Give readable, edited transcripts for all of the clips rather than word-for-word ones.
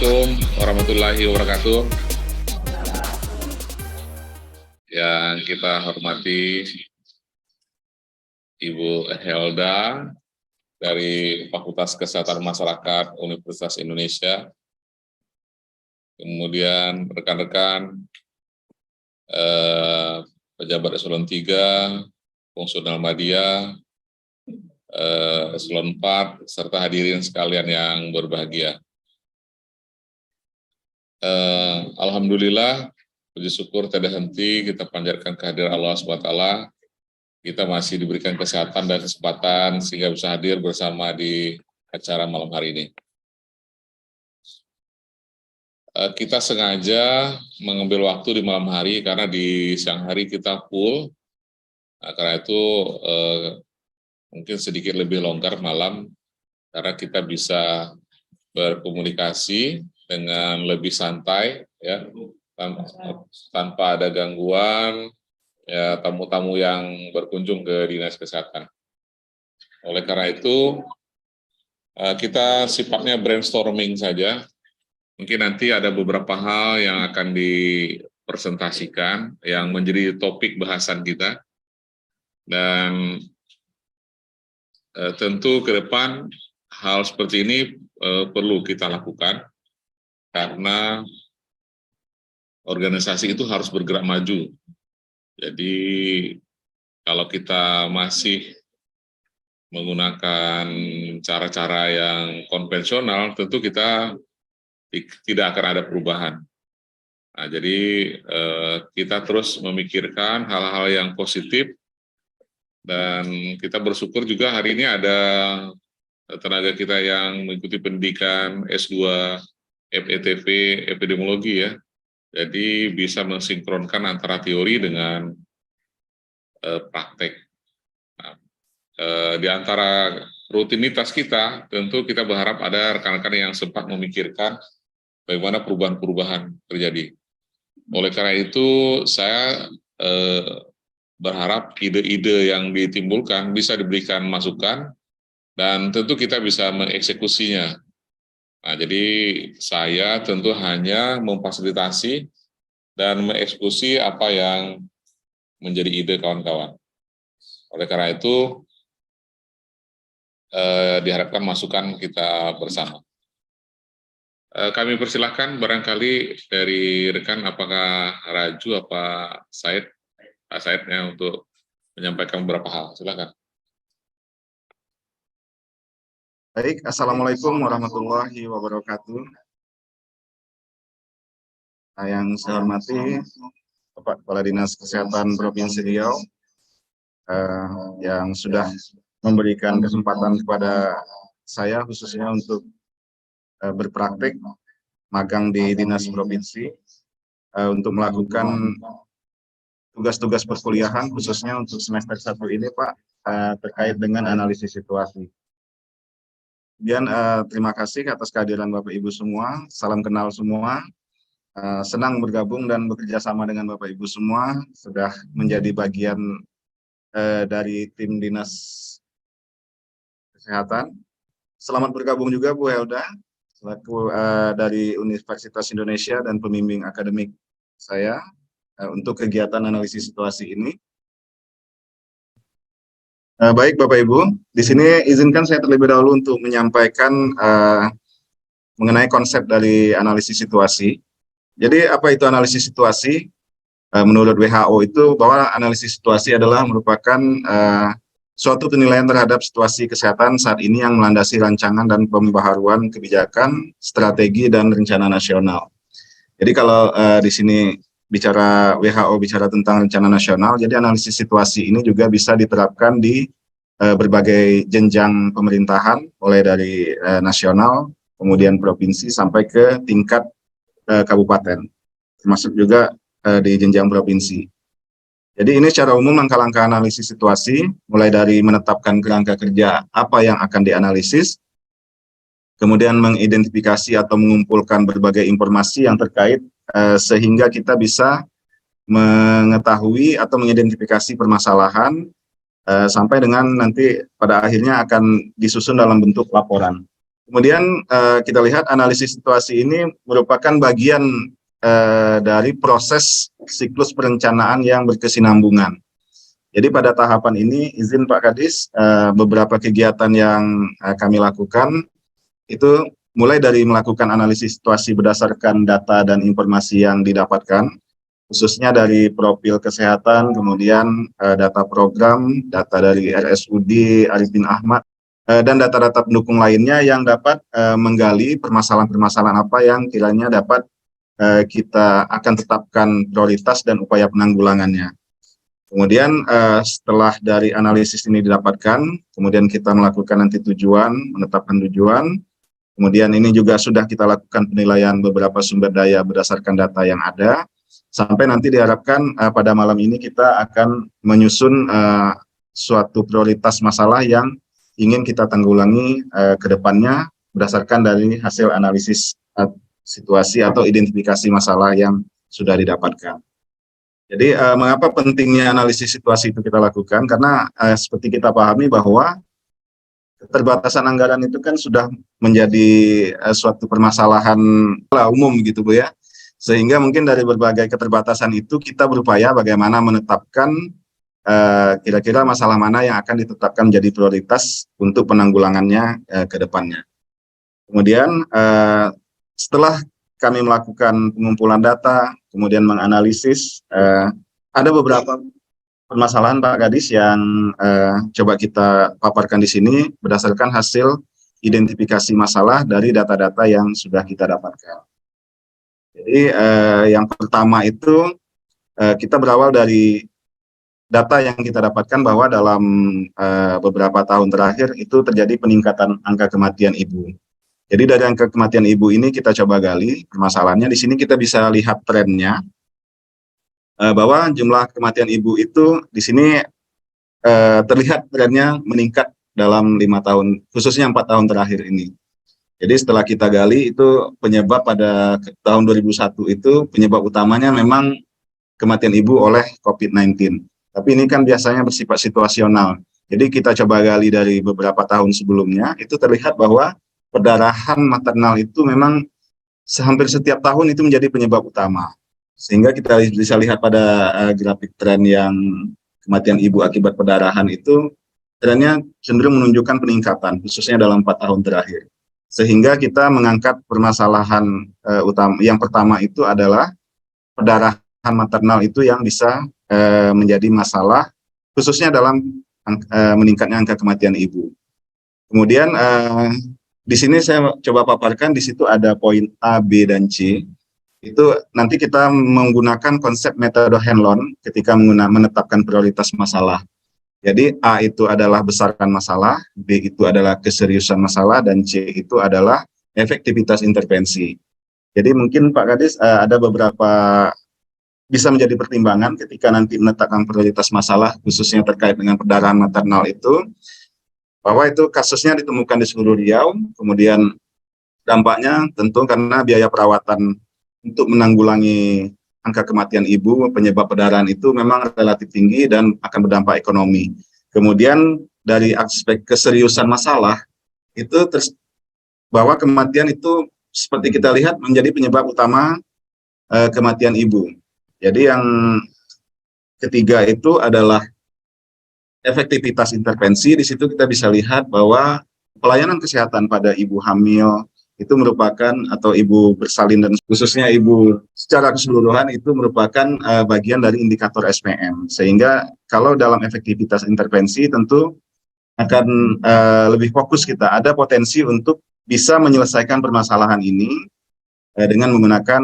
Assalamualaikum warahmatullahi wabarakatuh. Yang kita hormati Ibu Helda dari Fakultas Kesehatan Masyarakat Universitas Indonesia, kemudian rekan-rekan pejabat eselon 3, fungsional media, eselon 4, serta hadirin sekalian yang berbahagia. Alhamdulillah, puji syukur tiada henti kita panjatkan kehadiran Allah SWT. Kita masih diberikan kesehatan dan kesempatan sehingga bisa hadir bersama di acara malam hari ini. Kita sengaja mengambil waktu di malam hari karena di siang hari kita full. Karena itu mungkin sedikit lebih longgar malam karena kita bisa berkomunikasi dengan lebih santai, ya, tanpa ada gangguan, ya, tamu-tamu yang berkunjung ke Dinas Kesehatan. Oleh karena itu, kita sifatnya brainstorming saja. Mungkin nanti ada beberapa hal yang akan dipresentasikan, yang menjadi topik bahasan kita. Dan tentu ke depan hal seperti ini perlu kita lakukan, karena organisasi itu harus bergerak maju. Jadi kalau kita masih menggunakan cara-cara yang konvensional, tentu kita tidak akan ada perubahan. Nah, jadi kita terus memikirkan hal-hal yang positif, dan kita bersyukur juga hari ini ada tenaga kita yang mengikuti pendidikan S2 FETV epidemiologi, ya. Jadi bisa mensinkronkan antara teori dengan praktek. Nah, di antara rutinitas kita, tentu kita berharap ada rekan-rekan yang sempat memikirkan bagaimana perubahan-perubahan terjadi. Oleh karena itu, saya berharap ide-ide yang ditimbulkan bisa diberikan masukan, dan tentu kita bisa mengeksekusinya. Nah, jadi saya tentu hanya memfasilitasi dan mengeksekusi apa yang menjadi ide kawan-kawan. Oleh karena itu, diharapkan masukan kita bersama. Kami persilahkan barangkali dari rekan, apakah Raju, apa Said, Pak Saidnya untuk menyampaikan beberapa hal. Silakan. Baik, Assalamualaikum warahmatullahi wabarakatuh. Yang saya hormati Bapak Kepala Dinas Kesehatan Provinsi Riau, yang sudah memberikan kesempatan kepada saya khususnya untuk berpraktek magang di Dinas Provinsi untuk melakukan tugas-tugas perkuliahan khususnya untuk semester 1 ini, Pak, terkait dengan analisis situasi. Kemudian terima kasih atas kehadiran Bapak Ibu semua, salam kenal semua, senang bergabung dan bekerja sama dengan Bapak Ibu semua, sudah menjadi bagian dari tim Dinas Kesehatan. Selamat bergabung juga Bu Helda, selaku dari Universitas Indonesia dan pembimbing akademik saya untuk kegiatan analisis situasi ini. Baik Bapak Ibu, di sini izinkan saya terlebih dahulu untuk menyampaikan mengenai konsep dari analisis situasi. Jadi apa itu analisis situasi? Menurut WHO itu bahwa analisis situasi adalah merupakan suatu penilaian terhadap situasi kesehatan saat ini yang melandasi rancangan dan pembaharuan kebijakan, strategi, dan rencana nasional. Jadi kalau di sini bicara WHO bicara tentang rencana nasional, jadi analisis situasi ini juga bisa diterapkan di berbagai jenjang pemerintahan, mulai dari nasional, kemudian provinsi, sampai ke tingkat kabupaten, termasuk juga di jenjang provinsi. Jadi ini secara umum langkah-langkah analisis situasi, mulai dari menetapkan kerangka kerja apa yang akan dianalisis, kemudian mengidentifikasi atau mengumpulkan berbagai informasi yang terkait sehingga kita bisa mengetahui atau mengidentifikasi permasalahan sampai dengan nanti pada akhirnya akan disusun dalam bentuk laporan. Kemudian kita lihat analisis situasi ini merupakan bagian dari proses siklus perencanaan yang berkesinambungan. Jadi pada tahapan ini, izin Pak Kadis, beberapa kegiatan yang kami lakukan itu mulai dari melakukan analisis situasi berdasarkan data dan informasi yang didapatkan, khususnya dari profil kesehatan, kemudian data program, data dari RSUD Arifin Ahmad, dan data-data pendukung lainnya yang dapat menggali permasalahan-permasalahan apa yang kiranya dapat kita akan tetapkan prioritas dan upaya penanggulangannya. Kemudian setelah dari analisis ini didapatkan, kemudian kita melakukan nanti tujuan, menetapkan tujuan, kemudian ini juga sudah kita lakukan penilaian beberapa sumber daya berdasarkan data yang ada, sampai nanti diharapkan pada malam ini kita akan menyusun suatu prioritas masalah yang ingin kita tanggulangi ke depannya berdasarkan dari hasil analisis situasi atau identifikasi masalah yang sudah didapatkan. Jadi mengapa pentingnya analisis situasi itu kita lakukan? Karena seperti kita pahami bahwa keterbatasan anggaran itu kan sudah menjadi suatu permasalahan umum gitu Bu ya. Sehingga mungkin dari berbagai keterbatasan itu kita berupaya bagaimana menetapkan kira-kira masalah mana yang akan ditetapkan menjadi prioritas untuk penanggulangannya ke depannya. Kemudian setelah kami melakukan pengumpulan data, kemudian menganalisis, ada beberapa permasalahan Pak Kadis yang coba kita paparkan di sini berdasarkan hasil identifikasi masalah dari data-data yang sudah kita dapatkan. Jadi yang pertama itu kita berawal dari data yang kita dapatkan bahwa dalam beberapa tahun terakhir itu terjadi peningkatan angka kematian ibu. Jadi dari angka kematian ibu ini kita coba gali permasalahannya. Di sini kita bisa lihat trennya bahwa jumlah kematian ibu itu di sini terlihat trennya meningkat dalam 5 tahun, khususnya 4 tahun terakhir ini. Jadi setelah kita gali itu penyebab pada tahun 2001 itu penyebab utamanya memang kematian ibu oleh COVID-19. Tapi ini kan biasanya bersifat situasional. Jadi kita coba gali dari beberapa tahun sebelumnya, itu terlihat bahwa perdarahan maternal itu memang hampir setiap tahun itu menjadi penyebab utama. Sehingga kita bisa lihat pada grafik tren yang kematian ibu akibat perdarahan itu, trennya cenderung menunjukkan peningkatan, khususnya dalam 4 tahun terakhir. Sehingga kita mengangkat permasalahan utama. Yang pertama itu adalah perdarahan maternal itu yang bisa menjadi masalah khususnya dalam meningkatnya angka kematian ibu. Kemudian di sini saya coba paparkan, di situ ada poin A, B, dan C. Itu nanti kita menggunakan konsep metode Hanlon ketika menetapkan prioritas masalah. Jadi A itu adalah besaran masalah, B itu adalah keseriusan masalah, dan C itu adalah efektivitas intervensi. Jadi mungkin Pak Kadis ada beberapa bisa menjadi pertimbangan ketika nanti menetapkan prioritas masalah khususnya terkait dengan perdarahan maternal itu, bahwa itu kasusnya ditemukan di seluruh Riau, kemudian dampaknya tentu karena biaya perawatan untuk menanggulangi angka kematian ibu penyebab perdarahan itu memang relatif tinggi dan akan berdampak ekonomi. Kemudian dari aspek keseriusan masalah itu bahwa kematian itu seperti kita lihat menjadi penyebab utama kematian ibu. Jadi yang ketiga itu adalah efektivitas intervensi. Di situ kita bisa lihat bahwa pelayanan kesehatan pada ibu hamil itu merupakan, atau ibu bersalin dan khususnya ibu secara keseluruhan itu merupakan bagian dari indikator SPM. Sehingga kalau dalam efektivitas intervensi tentu akan lebih fokus kita, ada potensi untuk bisa menyelesaikan permasalahan ini dengan menggunakan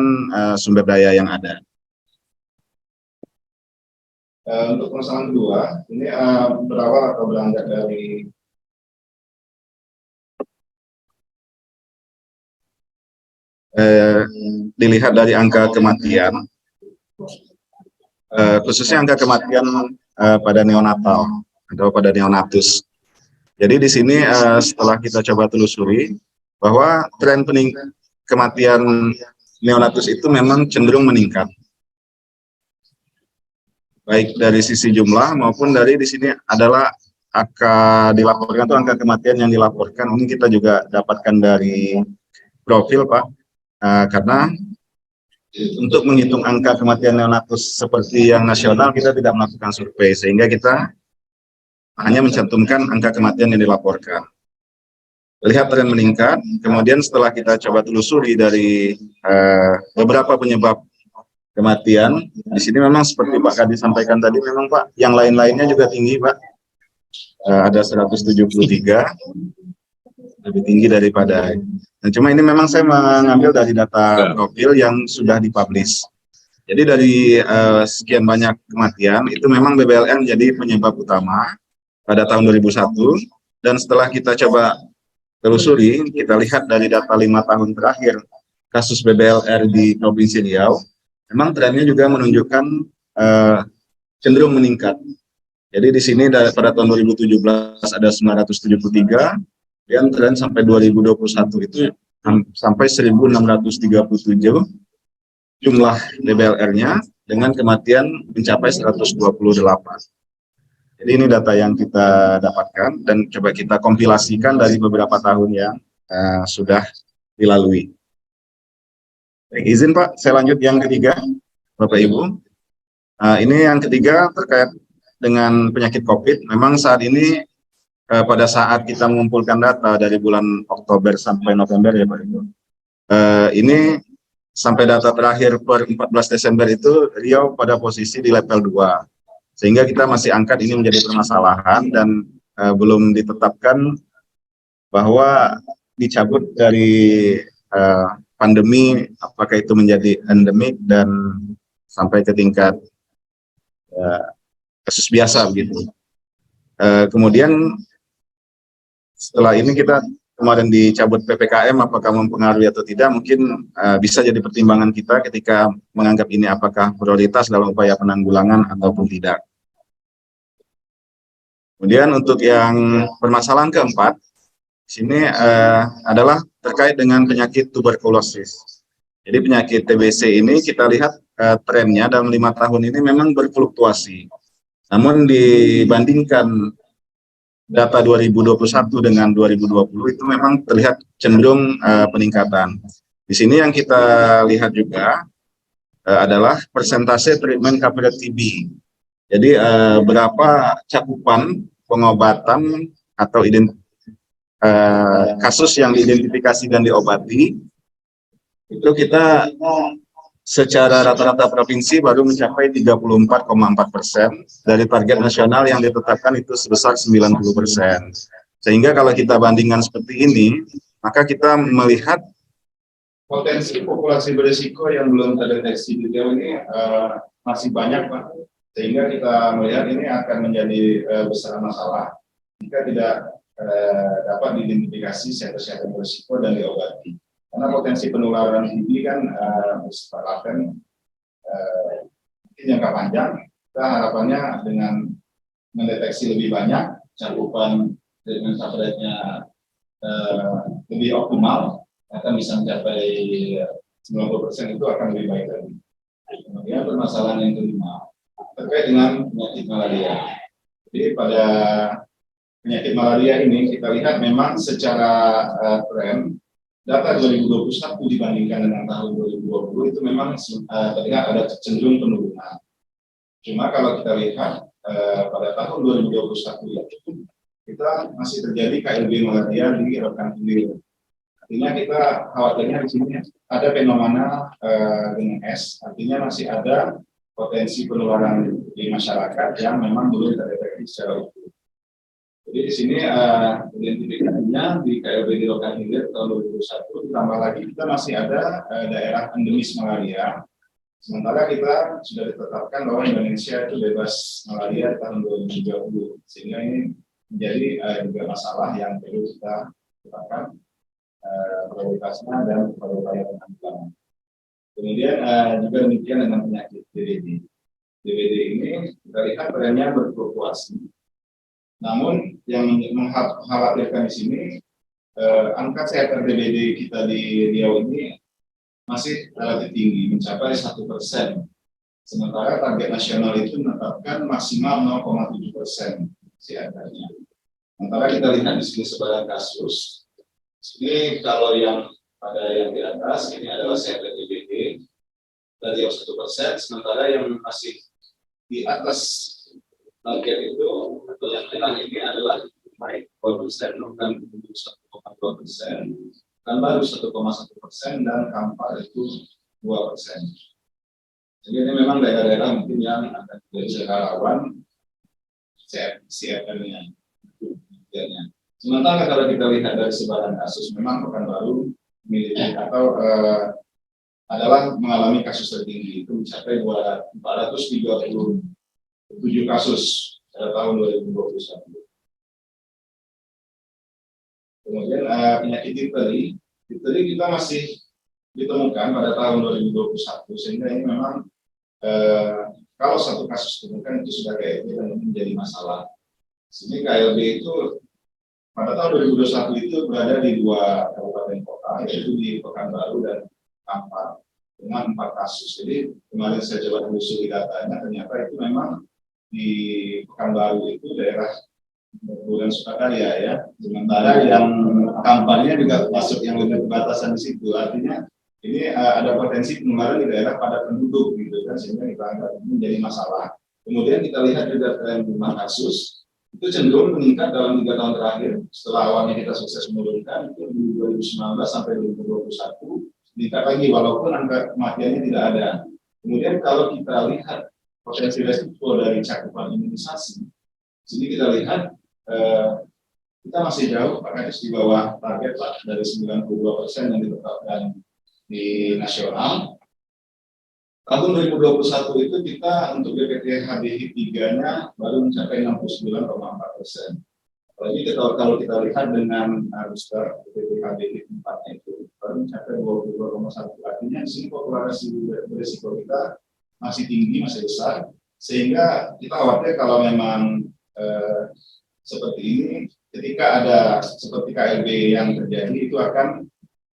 sumber daya yang ada. Untuk permasalahan kedua, ini berawal atau berangkat dari dilihat dari angka kematian, khususnya angka kematian pada neonatal atau pada neonatus. Jadi di sini setelah kita coba telusuri bahwa tren kematian neonatus itu memang cenderung meningkat, baik dari sisi jumlah maupun dari di sini adalah angka dilaporkan itu angka kematian yang dilaporkan ini kita juga dapatkan dari profil Pak, karena untuk menghitung angka kematian neonatus seperti yang nasional kita tidak melakukan survei, sehingga kita hanya mencantumkan angka kematian yang dilaporkan. Lihat tren meningkat, kemudian setelah kita coba telusuri dari beberapa penyebab kematian, di sini memang seperti Pak Kadi sampaikan tadi, memang Pak, yang lain-lainnya juga tinggi Pak, ada 173, lebih tinggi daripada. Nah, cuma ini memang saya mengambil dari data profil yang sudah dipublish. Jadi dari sekian banyak kematian, itu memang BBLN menjadi penyebab utama pada tahun 2001, dan setelah kita coba telusuri, kita lihat dari data 5 tahun terakhir kasus BBLR di Provinsi Riau, memang trennya juga menunjukkan cenderung meningkat. Jadi di sini pada tahun 2017 ada 973, dan tren sampai 2021 itu sampai 1.637 jumlah BBLR-nya dengan kematian mencapai 128. Jadi ini data yang kita dapatkan dan coba kita kompilasikan dari beberapa tahun yang sudah dilalui. Baik, izin Pak, saya lanjut yang ketiga, Bapak Ibu. Ini yang ketiga terkait dengan penyakit COVID. Memang saat ini pada saat kita mengumpulkan data dari bulan Oktober sampai November ya Pak Ibu, ini sampai data terakhir per 14 Desember itu Riau pada posisi di level 2. Sehingga kita masih angkat ini menjadi permasalahan dan belum ditetapkan bahwa dicabut dari pandemi, apakah itu menjadi endemik dan sampai ke tingkat kasus biasa begitu. Kemudian setelah ini kita kemarin dicabut PPKM, apakah mempengaruhi atau tidak, mungkin bisa jadi pertimbangan kita ketika menganggap ini apakah prioritas dalam upaya penanggulangan ataupun tidak. Kemudian untuk yang permasalahan keempat, sini adalah terkait dengan penyakit tuberkulosis. Jadi penyakit TBC ini kita lihat trennya dalam 5 tahun ini memang berfluktuasi. Namun dibandingkan data 2021 dengan 2020 itu memang terlihat cenderung peningkatan. Di sini yang kita lihat juga adalah persentase treatment coverage TB. Jadi berapa cakupan pengobatan atau kasus yang diidentifikasi dan diobati, itu kita secara rata-rata provinsi baru mencapai 34,4% dari target nasional yang ditetapkan itu sebesar 90%. Sehingga kalau kita bandingkan seperti ini, maka kita melihat potensi populasi berisiko yang belum terdeteksi di Riau ini masih banyak Pak. Sehingga kita melihat ini akan menjadi besar masalah jika tidak dapat diidentifikasi siapa-siapa berisiko dan diobati. Karena potensi penularan TB kan bersifat laten, mungkin jangka panjang. Kita harapannya dengan mendeteksi lebih banyak, cakupan dengan coverage-nya lebih optimal, akan bisa mencapai 90% itu akan lebih baik lagi. Kemudian permasalahan yang kelima terkait dengan penyakit malaria. Jadi pada penyakit malaria ini kita lihat memang secara tren data 2021 dibandingkan dengan tahun 2020 itu memang terlihat ada cenderung penurunan. Cuma kalau kita lihat pada tahun 2021 itu kita masih terjadi KLB malaria di rekan hilir. Artinya kita khawatirnya di sini ada fenomena gunung es, artinya masih ada potensi penularan di masyarakat yang memang belum terdeteksi secara utuh. Jadi di sini identifikasinya di KLB di Rokan Hilir tahun 2021, ditambah lagi kita masih ada daerah endemis malaria. Sementara kita sudah ditetapkan bahwa Indonesia itu bebas malaria di tahun 2030, sehingga ini menjadi juga masalah yang perlu kita tetapkan prioritasnya dan upaya penanggulangan. Kemudian juga demikian dengan penyakit DBD. DBD ini kita lihat trennya berfluktuasi. Namun yang mengkhawatirkan di sini angka kesehatan DBD kita di Riau ini masih relatif tinggi, mencapai 1%. Sementara target nasional itu menetapkan maksimal 0,7% kesehatannya. Sementara kita lihat di sini sebaran kasus, ini kalau yang pada yang di atas ini adalah CPTBD dari 1%, sementara yang masih di atas target itu atau yang tengah ini adalah naik 2%, dan 1,2%, dan baru 1,1%, dan Kampar itu 2%. Jadi ini memang daerah-daerah mungkin yang akan menjadi rawan CFM-nya. Sementara kalau kita lihat dari sebaran kasus, memang Pekanbaru memiliki atau adalah mengalami kasus tertinggi, itu mencapai 437 kasus pada tahun 2021. Kemudian penyakit difteri kita masih ditemukan pada tahun 2021, sehingga ini memang kalau satu kasus ditemukan itu sudah KLB dan menjadi masalah. Sehingga KLB itu pada tahun 2021 itu berada di 2 kabupaten kota, yaitu di Pekanbaru dan Kampar, dengan 4 kasus. Jadi kemarin saya coba menelusuri datanya, ternyata itu memang di Pekanbaru itu daerah Bulan Sukakarya ya, sementara yang Kamparnya juga masuk yang lebih perbatasan di situ. Artinya ini ada potensi penularan di daerah padat penduduk gitu kan, sehingga kita anggap ini menjadi masalah. Kemudian kita lihat juga tren jumlah kasus itu cenderung meningkat dalam 3 tahun terakhir. Setelah awalnya kita sukses menurunkan itu di 2019 sampai 2021 meningkat lagi walaupun angka kematiannya tidak ada. Kemudian kalau kita lihat potensi resiko dari cakupan imunisasi, sini kita lihat kita masih jauh, bahkan di bawah target lah dari 92% yang ditetapkan di nasional. Tahun 2021 itu kita untuk DPT HDI 3-nya baru mencapai 69,4%. Apalagi kalau kita lihat dengan booster DPT HDI 4-nya itu baru mencapai 22,1%. Artinya di sini populasi berisiko kita masih tinggi, masih besar, sehingga kita khawatir kalau memang seperti ini, ketika ada seperti KLB yang terjadi, itu akan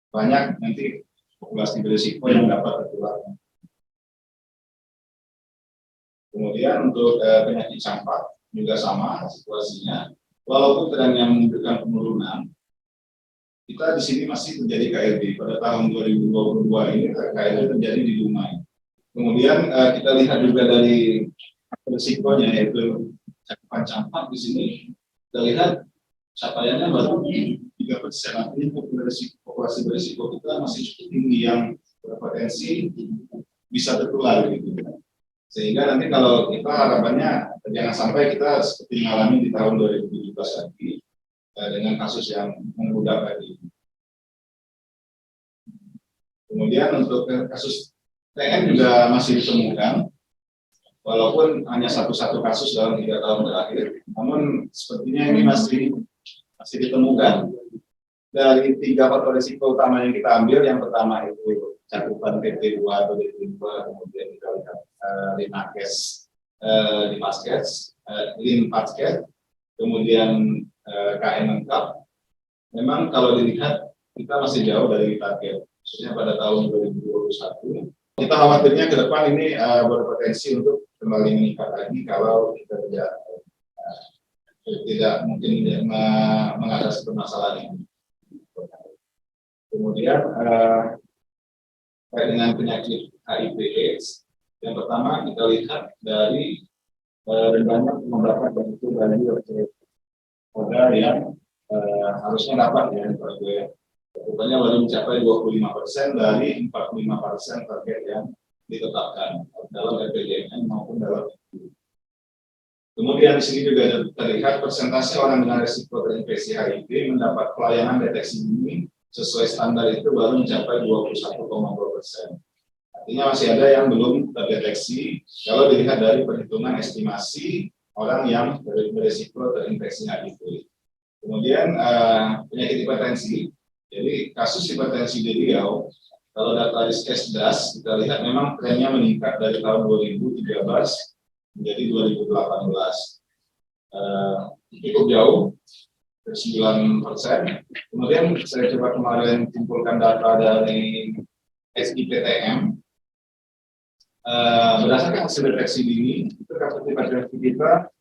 banyak nanti populasi berisiko yang dapat tertular. Kemudian untuk penyakit campak juga sama situasinya, walaupun trennya menunjukkan penurunan, kita di sini masih terjadi KLB. Pada tahun 2022 ini KLB terjadi di Dumai. Kemudian kita lihat juga dari risikonya, yaitu cakupan campak di sini, kita lihat capaiannya baru 3%. Artinya populasi berisiko kita masih cukup tinggi yang berpotensi bisa tertular gitu. Sehingga nanti kalau kita harapannya jangan sampai kita seperti mengalami di tahun 2017 lagi dengan kasus yang membludak tadi. Kemudian untuk kasus TN juga masih ditemukan, walaupun hanya satu kasus dalam 3 tahun terakhir, namun sepertinya ini masih ditemukan. Dari 3 faktor risiko utama yang kita ambil, yang pertama itu cakupan PT2 atau DT2, kemudian kita lihat Linkage di Paskes, Linkage, kemudian KN lengkap. Memang kalau dilihat kita masih jauh dari target, khususnya pada tahun 2021. Kita khawatirnya ke depan ini berpotensi untuk kembali meningkat lagi kalau kita tidak mungkin mengatasi permasalahan ini. Kemudian terkait dengan penyakit HIV/AIDS, yang pertama kita lihat dari rendahnya pengembangan bentuk dari modal yang harusnya dapat ya, rupanya baru mencapai 25% dari 45% target yang ditetapkan dalam RPJMN maupun dalam. Kemudian di sini juga terlihat persentase orang dengan risiko terinfeksi HIV mendapat pelayanan deteksi dini sesuai standar itu baru mencapai 21,2%. Artinya masih ada yang belum terdeteksi kalau dilihat dari perhitungan estimasi orang yang berisiko terinfeksi HIV. Kemudian penyakit hipertensi, jadi kasus hipertensi di Riau, kalau data Riskesdas kita lihat memang trennya meningkat dari tahun 2013 menjadi 2018. Cukup jauh, 9%. Kemudian saya coba kemarin kumpulkan data dari SIPTM. Berdasarkan hasil deteksi dini, itu kasus hipertensi kita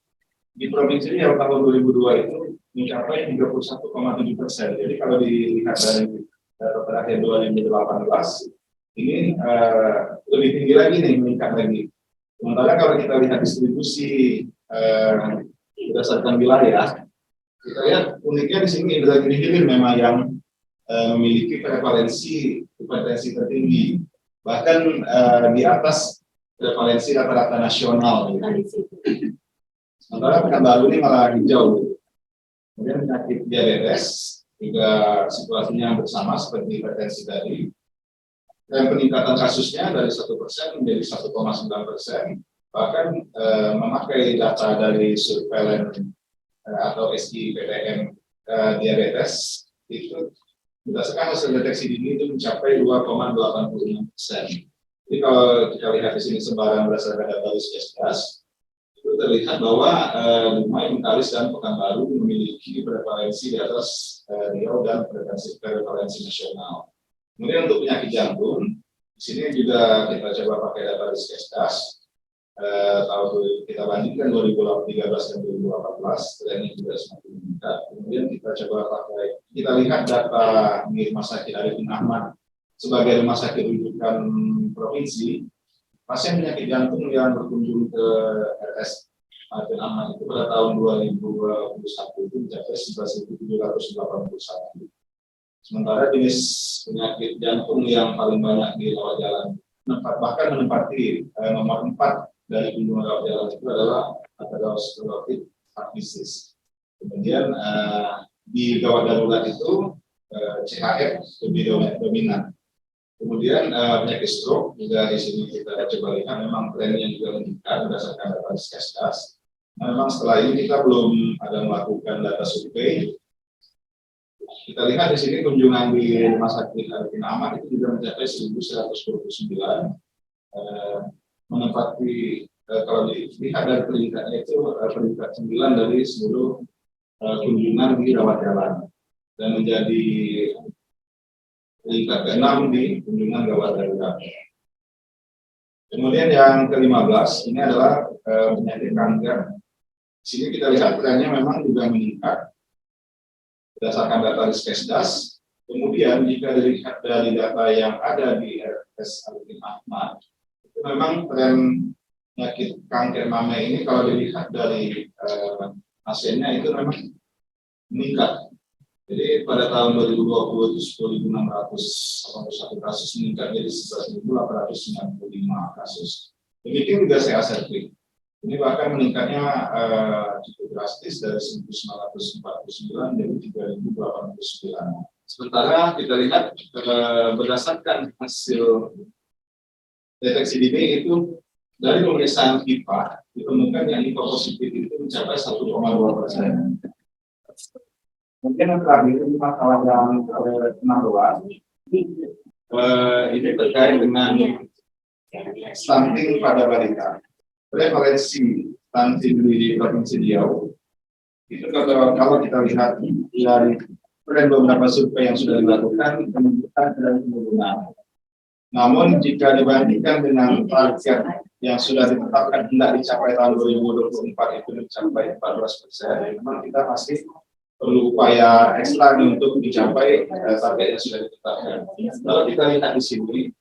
di provinsi yang tahun 2002 itu mencapai 31,7%. Jadi kalau dilihat dari data terakhir 2018, ini lebih tinggi lagi nih, meningkat lagi. Sementara kalau kita lihat distribusi berdasarkan wilayah, kita lihat uniknya di sini Indragiri Hilir memang yang memiliki prevalensi hipertensi tertinggi, bahkan di atas prevalensi rata-rata nasional. Sementara Pekanbaru ini malah hijau. Kemudian penyakit diabetes juga situasinya bersama seperti hipertensi tadi. Dan peningkatan kasusnya dari 1% menjadi 1,9%. Bahkan memakai data dari surveillance atau SIPTM diabetes itu berdasarkan hasil deteksi dini itu mencapai 2,86%. Jadi kalau kita lihat di sini sebaran berdasarkan data Riskesdas, itu terlihat bahwa Dumai, Bengkalis, dan Pekanbaru memiliki prevalensi di atas Riau dan prevalensi nasional. Kemudian untuk penyakit jantung, di sini juga kita coba pakai data Riskesdas. Kita bandingkan 2013 dan 2018, trennya juga semakin meningkat. Kemudian kita coba kita lihat data di Rumah Sakit Arifin Ahmad sebagai rumah sakit rujukan provinsi. Pasien penyakit jantung yang berkunjung ke RS Arifin Ahmad itu pada tahun 2021 itu mencapai 11.781. Sementara jenis penyakit jantung yang paling banyak dirawat jalan, bahkan menempati nomor 4 dari kunjungan rawat jalan itu adalah atherosclerotic heart disease. Kemudian di gawat darurat itu CHF lebih dominan. Kemudian penyakit stroke juga di sini kita coba lihat memang trennya juga meningkat berdasarkan data Riskesdas. Memang setelah ini kita belum ada melakukan data survei. Kita lihat di sini kunjungan di Rumah Sakit Arifin Ahmad itu juga mencapai 1.129, menempati kalau dilihat dari peringkatnya itu peringkat 9 dari seluruh kunjungan di rawat jalan dan menjadi peringkat ke-6 di kunjungan gawat darurat. Kemudian yang ke-15 ini adalah penyakit kanker. Di sini kita lihat trennya memang juga meningkat berdasarkan data Riskesdas. Kemudian jika dilihat dari data yang ada di RS Arifin Ahmad, itu memang tren penyakit kanker mame ini kalau dilihat dari hasilnya itu memang meningkat. Jadi pada tahun 2020 itu 10.681 kasus meningkat jadi 11.895 kasus. Demikian juga CA Serplik. Ini bahkan meningkatnya cukup drastis dari 1.949 jadi 3.089. Sementara kita lihat berdasarkan hasil deteksi dini itu dari pemeriksaan HIPA ditemukan yang HIPA positif itu mencapai 1,2%. Mungkin yang terakhir ini masalah yang ke-16 ini terkait dengan stunting pada balita. Prevalensi stunting di Provinsi Riau itu kalau kita lihat dari beberapa survei yang sudah dilakukan menunjukkan tren penurunan. Namun jika dibandingkan dengan target yang sudah ditetapkan hendak dicapai tahun 2024 itu mencapai 14%, memang kita masih perlu upaya ekstra untuk mencapai target yang sudah ditetapkan. Kalau kita lihat di sini,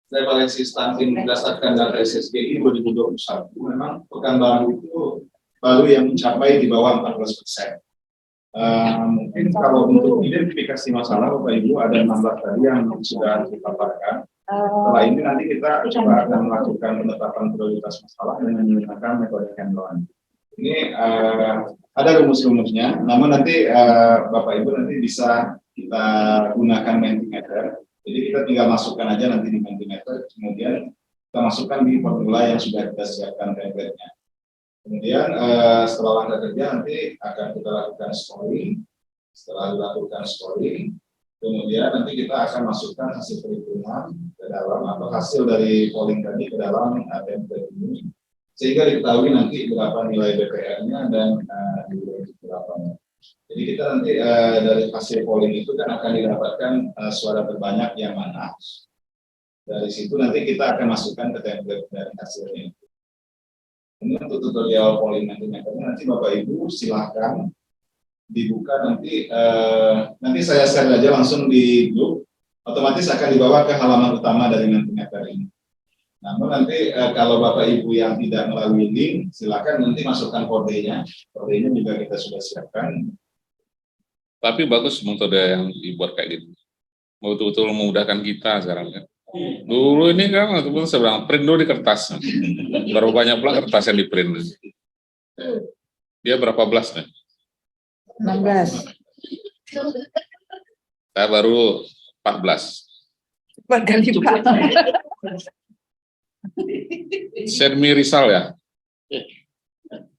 prevalensi stunting berdasarkan data SSGI 2021, memang Pekanbaru itu baru yang mencapai di bawah 14%. Mungkin kalau untuk identifikasi masalah, Bapak Ibu ada 16 tadi yang sudah dipaparkan. Setelah ini nanti kita coba akan melakukan penetapan prioritas masalah dengan menggunakan metode Kanban. Ini ada rumus-rumusnya, namun nanti Bapak Ibu nanti bisa kita gunakan Mentimeter. Jadi kita tinggal masukkan aja nanti di Mentimeter, kemudian kita masukkan di formula yang sudah kita siapkan template-nya. Kemudian setelah langkah kerja nanti akan kita lakukan scoring. Setelah dilakukan scoring, kemudian nanti kita akan masukkan hasil perhitungan ke dalam atau hasil dari polling tadi ke dalam template ini. Sehingga diketahui nanti berapa nilai BPR-nya dan nilai berapa. Jadi kita nanti dari hasil polling itu kan akan didapatkan suara terbanyak yang mana. Dari situ nanti kita akan masukkan ke template dari hasilnya. Ini untuk tutorial polling nanti Bapak Ibu silahkan dibuka nanti saya share aja langsung di grup, otomatis akan dibawa ke halaman utama dari Mentimeter ini. Namun nanti kalau Bapak Ibu yang tidak melalui link, silakan nanti masukkan kodenya. Kodenya juga kita sudah siapkan. Tapi bagus metode yang dibuat kayak gitu. Betul-betul memudahkan kita sekarang kan. Dulu ini kan betul-betul seberang print dulu di kertas. Berapa banyak pula kertas yang di print. Dia berapa belas nih? 16. Saya baru 14. Kali lipat. Send me Rizal ya?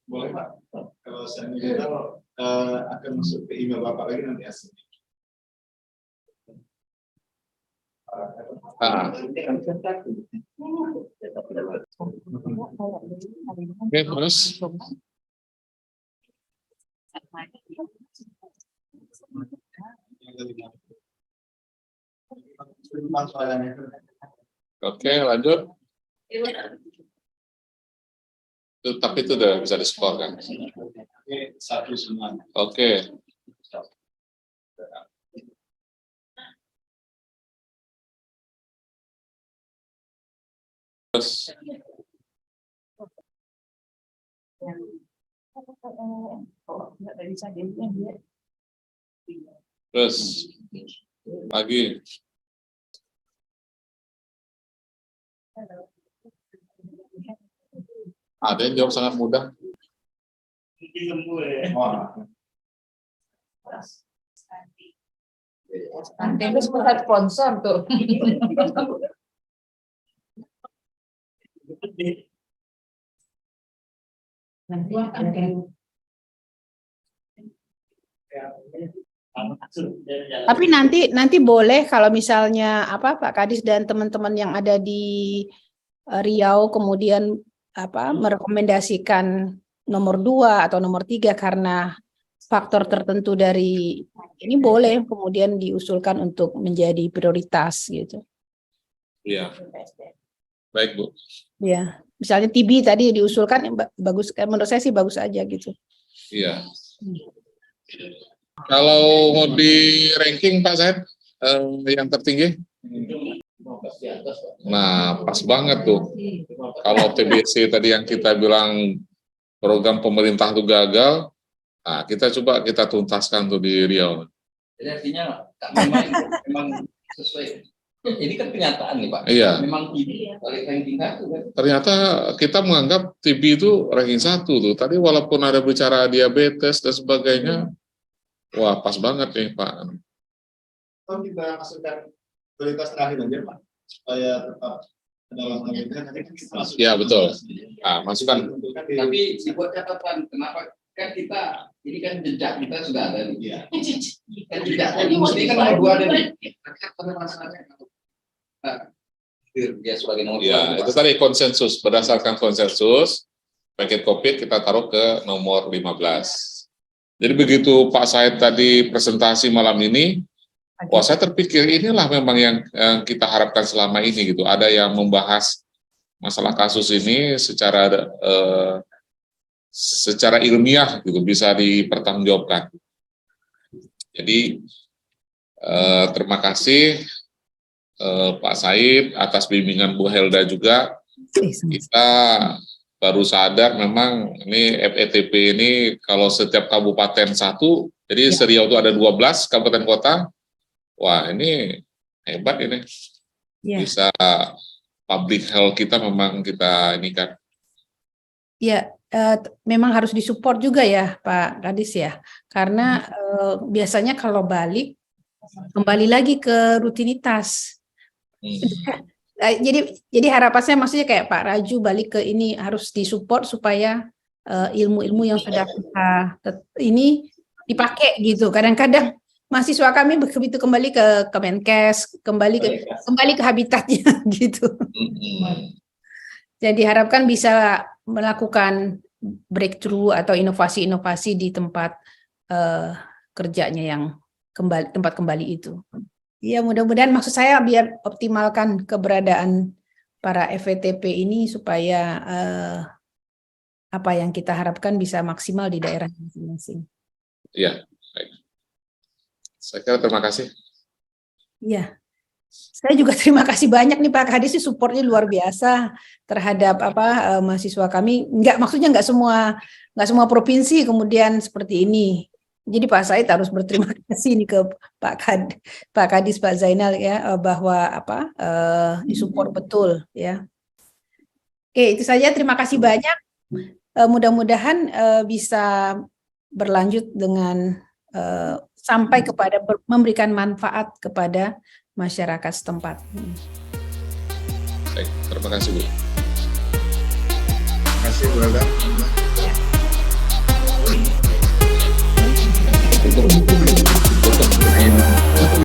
Boleh Pak, kalau saya minta akan masuk ke email Bapak lagi nanti asli. Oke, terus? Oke, lanjut. Tapi itu udah bisa di-score kan? Oke, satu semua. Oke. Terus, terus lagi. Ada yang jawab sangat mudah. Nanti harus buat sponsor tuh. Tapi nanti boleh kalau misalnya Pak Kadis dan teman-teman yang ada di Riau kemudian merekomendasikan nomor 2 atau nomor 3 karena faktor tertentu dari ini boleh kemudian diusulkan untuk menjadi prioritas gitu. Iya. Baik, Bu. Ya, misalnya TB tadi diusulkan bagus, menurut saya sih bagus aja gitu. Iya. Kalau mau di ranking Pak Said, yang tertinggi? Nah, pas banget tuh. Kalau TBC tadi yang kita bilang program pemerintah itu gagal, nah kita coba kita tuntaskan tuh di Riau. Jadi artinya memang sesuai. Ini kan kenyataan nih Pak. Iya. Memang ini ranking 1 kan. Ternyata kita menganggap TB itu ranking 1 tuh. Tadi walaupun ada bicara diabetes dan sebagainya, wah pas banget nih Pak. Kalau kita masukkan prioritas terakhir aja Pak, supaya tetap dalam hal nanti kita masuk. Iya betul. Nah, masukkan. Tapi dibuat catatan kenapa kan kita ini kan jejak kita sudah ada nih. Iya. Kan jejak mesti kan nomor 2 ada nih. Pada masalahnya dia sebagai nomor 2. Ya, itu tadi konsensus. Berdasarkan konsensus, paket COVID kita taruh ke nomor 15. Jadi begitu Pak Said tadi presentasi malam ini, wah saya terpikir inilah memang yang kita harapkan selama ini gitu. Ada yang membahas masalah kasus ini secara ilmiah gitu bisa dipertanggungjawabkan. Jadi terima kasih Pak Said atas bimbingan Bu Helda juga. Kita baru sadar memang ini FETP ini kalau setiap kabupaten satu, jadi Seriau itu ada 12 kabupaten kota. Wah ini hebat ini. Bisa public health kita memang kita ini kan. Ya, memang harus disupport juga ya Pak Kadis ya. Karena biasanya kalau balik kembali lagi ke rutinitas. Jadi harapannya maksudnya kayak Pak Raju balik ke ini harus disupport supaya ilmu-ilmu yang sudah kita ini dipakai gitu. Kadang-kadang mahasiswa kami begitu kembali ke Kemenkes, kembali ke habitatnya gitu. Jadi harapkan bisa melakukan breakthrough atau inovasi-inovasi di tempat kerjanya yang tempat kembali itu. Ya mudah-mudahan maksud saya biar optimalkan keberadaan para FETP ini supaya apa yang kita harapkan bisa maksimal di daerah masing-masing. Iya, Saya kira terima kasih. Iya. Saya juga terima kasih banyak nih Pak Kadis, supportnya luar biasa terhadap mahasiswa kami. Maksudnya nggak semua provinsi kemudian seperti ini. Jadi Pak Said harus berterima kasih nih ke Pak Kadis, Pak Zainal ya, bahwa disupport betul ya. Oke, itu saja. Terima kasih banyak. Mudah-mudahan bisa berlanjut dengan sampai kepada memberikan manfaat kepada masyarakat setempat. Baik, terima kasih Bu. Terima kasih Bu Elda.